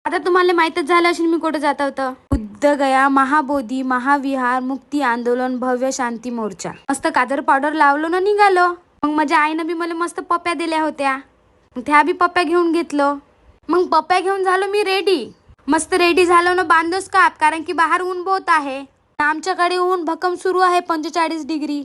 आता तुम्हाला माहितच झालं असेल मी कुठे जात होतं. बुद्ध गया महाबोधी महाविहार मुक्ती आंदोलन भव्य शांती मोर्चा. मस्त काजर पावडर लावलो ना निघालो. मग माझ्या आईनं बी मला मस्त पप्प्या दिल्या होत्या. मग त्या बी पप्प्या घेऊन घेतलो. मग पप्प्या घेऊन झालो मी रेडी. मस्त रेडी झालो ना बांधलो स्कार्फ, कारण की बाहेर ऊन बहुत आहे. आमच्याकडे ऊन भक्कम सुरू आहे 45 डिग्री.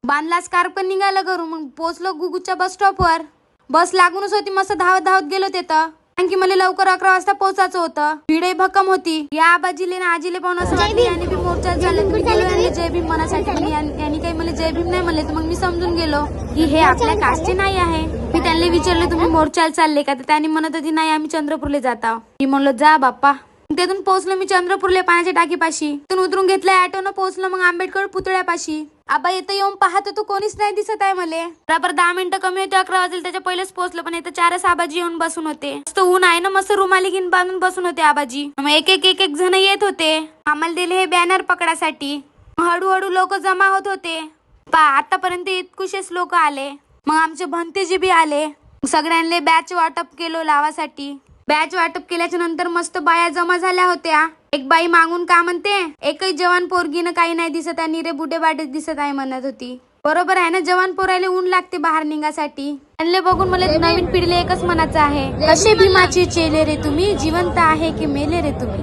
बांधला स्कार्फ पण निघालं घरून. मग पोहोचलो गुगूच्या बस स्टॉपवर. बस लागूनच होती. मस्त धावत धावत गेलो तिथं, कारण की मला लवकर 11 वाजता पोहोचायचं होतं. भीडही भक्कम होती. या आबाजीले ना आजीले पाहून असं वाटलं यांनी बी मोर्चा झालं. मी गेलो यांनी जय भीम मनासाठी. यांनी काही मला जय भीम नाही म्हणले. तर मग मी समजून गेलो की हे आपल्या कास्टचे नाही आहे. मी त्यांना विचारलं तुम्ही मोर्चाला चालले का? तर त्यांनी म्हणत होती नाही आम्ही चंद्रपूरला जात आहोत. मी म्हणलो जा बाप्पा. तिथून पोहोचलो मी चंद्रपूरला पाण्याच्या टाकीपाशी. तिथून उतरून घेतलं ऑटोनं पोहोचलो मग आंबेडकर पुतळ्यापाशी. आबा येतं येऊन पाहतो तो कोणीच नाही दिसत आहे मला. बरोबर 10 मिनिटं कमी होते 11 वाजेल त्याच्या पहिलेच पोहोचलो. पण इथं 4 आबाजी येऊन बसून होते. मस्त ऊन आहे ना, मस्त रुमाली घेऊन बांधून बसून होते आबाजी. मग एक जण येत होते. आम्हाला दिले हे बॅनर पकडासाठी. हळूहळू लोक जमा होत होते. आतापर्यंत इतकुशेच लोक आले. मग आमचे भंतेजी बी आले. सगळ्यांना बॅच वाटप केलो लावासाठी. बॅच वाटप केल्याच्या नंतर मस्त बाया जमा झाल्या होत्या. एक बाई मागून का म्हणते एकही जवान पोरगीनं काही नाही दिसत आहे, निरे बुढे बाटे दिसत आहे म्हणत होती. बरोबर आहे ना, जवान पोरायला ऊन लागते बाहेर निघासाठी. त्यांना बघून मला नवीन पिढीला एकच म्हणायचं आहे, कसे भीमाचे चेले रे तुम्ही, जिवंत आहे की मेले रे तुम्ही.